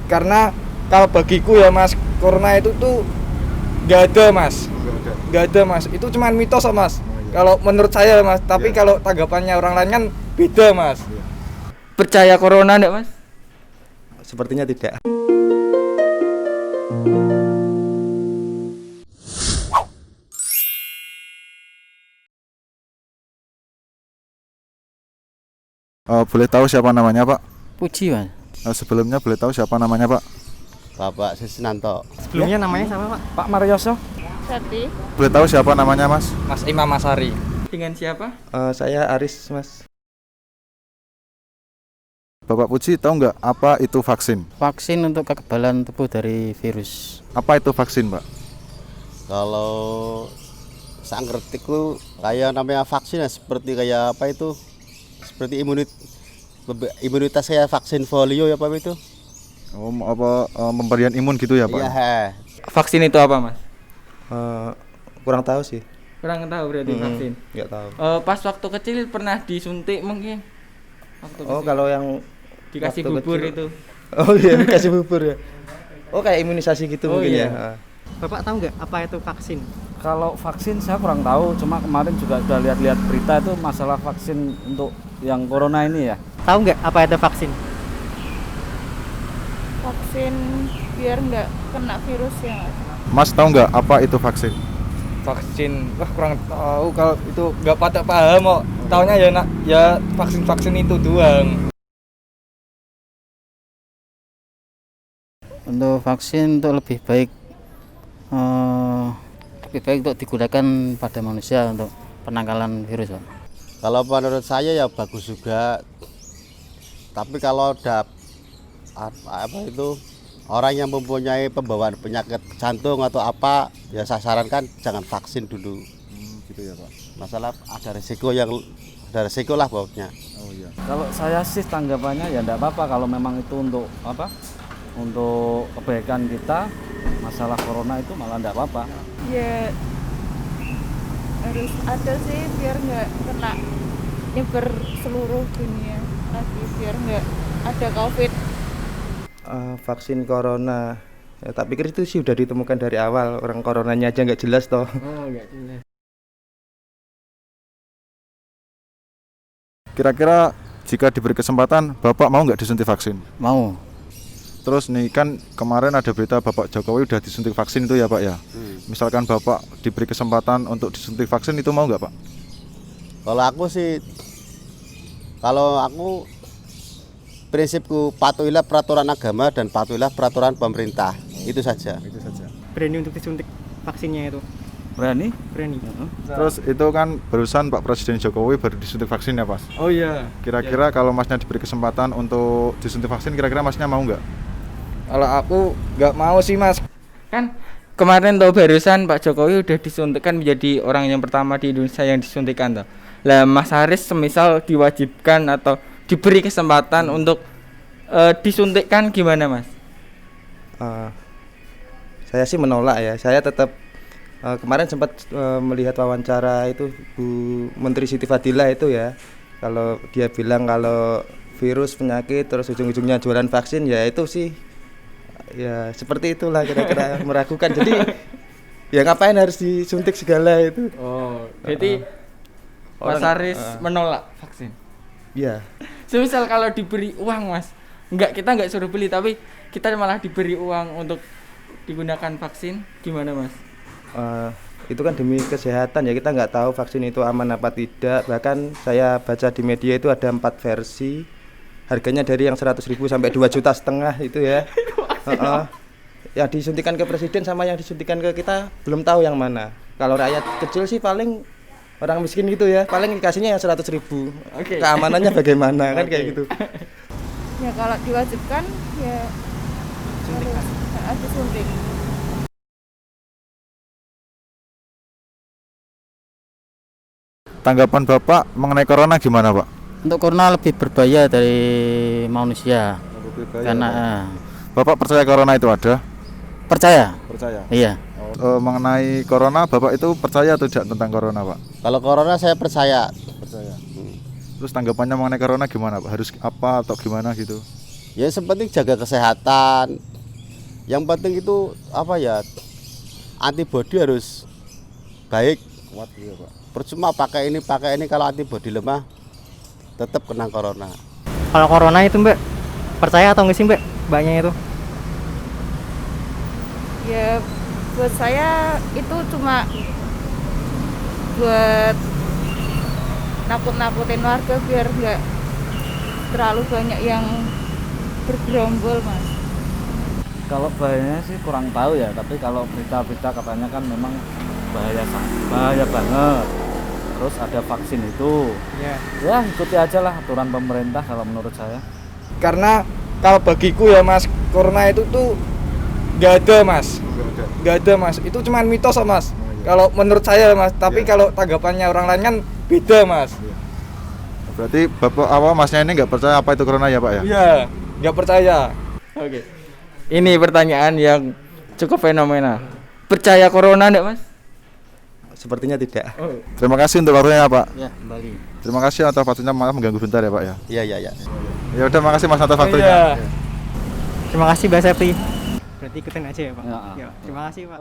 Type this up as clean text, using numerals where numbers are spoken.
Karena kalau bagiku ya Mas, corona itu tuh nggak ada Mas. Nggak ada Mas, itu cuma mitos Mas. Kalau menurut saya Mas, tapi kalau tanggapannya orang lain kan beda Mas. Percaya corona enggak, Mas? Sepertinya tidak. Boleh tahu siapa namanya Pak? Puji, Mas. Sebelumnya boleh tahu siapa namanya Pak? Bapak Sisnanto. Sebelumnya namanya siapa Pak? Pak Marioso, Sati. Boleh tahu siapa namanya Mas? Mas Imam Masari. Dengan siapa? Saya Aris, Mas. Bapak Puji tahu nggak apa itu vaksin? Vaksin untuk kekebalan tubuh dari virus. Apa itu vaksin Pak? Kalau saya ngerti ku kayak namanya vaksin ya, seperti kayak apa itu? Seperti imunitas kayak vaksin polio ya Pak itu? Pemberian imun gitu ya Pak? Iya. Vaksin itu apa, Mas? Kurang tahu sih. Kurang tahu berarti vaksin. Nggak tahu. Pas waktu kecil pernah disuntik mungkin. Waktu kecil. Kalau yang dikasih waktu bubur kecil. itu. Oh iya, dikasih bubur ya. Kayak imunisasi gitu Oh, mungkin iya. ya. Bapak tahu nggak apa itu vaksin? Kalau vaksin saya kurang tahu, cuma kemarin juga udah lihat-lihat berita itu masalah vaksin untuk yang corona ini ya. Tahu nggak apa itu vaksin? Vaksin biar nggak kena virus ya Mas. Mas tahu nggak apa itu vaksin? Vaksin, wah kurang tahu kalau itu nggak pada paham kok. Taunya ya nak, ya vaksin itu doang. Untuk vaksin untuk lebih baik untuk digunakan pada manusia untuk penangkalan virus, Pak. Kalau menurut saya ya bagus juga. Tapi kalau ada apa itu orang yang mempunyai pembawaan penyakit jantung atau apa, ya saya sarankan jangan vaksin dulu. Gitu ya Pak. Masalah ada resiko lah pokoknya. Oh iya. Kalau saya sih tanggapannya ya enggak apa-apa kalau memang itu untuk apa? Untuk kebaikan kita, masalah corona itu malah enggak apa-apa. Ya harus ada sih biar nggak kena nyebar seluruh dunia lagi, biar nggak ada COVID. Vaksin corona. Ya, tak pikir itu sih udah ditemukan dari awal. Orang coronanya aja nggak jelas toh. Oh, enggak jelas. Kira-kira jika diberi kesempatan, Bapak mau nggak disuntik vaksin? Mau. Terus nih kan kemarin ada berita Bapak Jokowi udah disuntik vaksin itu ya Pak ya. Misalkan Bapak diberi kesempatan untuk disuntik vaksin itu mau nggak Pak? Kalau aku prinsipku patuhilah peraturan agama dan patuhilah peraturan pemerintah. Itu saja. Itu saja. Berani untuk disuntik vaksinnya itu? Berani? Berani. Terus itu kan barusan Pak Presiden Jokowi baru disuntik vaksin ya Mas. Oh iya. Kira-kira kalau Masnya diberi kesempatan untuk disuntik vaksin, kira-kira Masnya mau nggak? Kalau aku nggak mau sih Mas. Kan kemarin tuh barusan Pak Jokowi udah disuntikkan menjadi orang yang pertama di Indonesia yang disuntikan tuh. Lah Mas Haris semisal diwajibkan atau diberi kesempatan untuk disuntikkan gimana Mas? Saya sih menolak ya. Saya tetap kemarin sempat melihat wawancara itu Bu Menteri Siti Fadila itu ya. Kalau dia bilang kalau virus penyakit terus ujung-ujungnya jualan vaksin, ya itu sih ya seperti itulah kira-kira meragukan. Jadi ya ngapain harus disuntik segala itu? Oh, jadi Mas Haris menolak vaksin. Iya. Semisal kalau diberi uang Mas, kita nggak suruh beli tapi kita malah diberi uang untuk digunakan vaksin, gimana Mas? Itu kan demi kesehatan ya, kita nggak tahu vaksin itu aman apa tidak. Bahkan saya baca di media itu ada 4 versi, harganya dari yang 100.000 sampai 2,5 juta itu ya. Yang disuntikan ke presiden sama yang disuntikan ke kita belum tahu yang mana. Kalau rakyat kecil sih paling orang miskin gitu ya, paling dikasihnya yang 100.000. Oke. Keamanannya bagaimana kan kayak gitu. Ya kalau diwajibkan ya harus disuntik. Tanggapan Bapak mengenai corona gimana Pak? Untuk corona lebih berbahaya dari manusia. Karena Bapak percaya corona itu ada? percaya. Percaya. Iya. Mengenai corona, Bapak itu percaya atau tidak tentang corona Pak? Kalau corona saya percaya. Percaya. Terus tanggapannya mengenai corona gimana Pak? Harus apa atau gimana gitu? Ya yang penting jaga kesehatan. Yang penting itu apa ya? Antibodi harus baik, kuat gitu, Pak. Percuma pakai ini kalau antibodi lemah tetap kena corona. Kalau corona itu Mbak, percaya atau nggak sih Mbak? Mbaknya itu? Ya buat saya itu cuma buat nakut-nakutin warga biar nggak terlalu banyak yang bergerombol mas. Kalau bahayanya sih kurang tahu ya, tapi kalau berita-berita katanya kan memang bahaya banget. Terus ada vaksin itu. Iya. Ya ikuti aja lah aturan pemerintah kalau menurut saya. Karena kalau bagiku ya mas, corona itu tuh nggak ada mas, nggak ada mas. Itu cuma mitos mas. Kalau menurut saya mas, tapi kalau tanggapannya orang lain kan beda mas. Berarti bapak masnya ini nggak percaya apa itu corona ya pak ya? Iya, nggak percaya. Oke. Ini pertanyaan yang cukup fenomenal. Percaya corona enggak, Mas? Sepertinya tidak. Terima kasih untuk waktunya pak. Ya kembali. Terima kasih atas waktunya, maaf mengganggu bentar ya pak ya. Iya. Ya udah, makasih mas atas Oh, waktunya. iya. Terima kasih Mbak Septi. Berarti ikutin aja ya Pak. Ya. Ya, terima kasih Pak.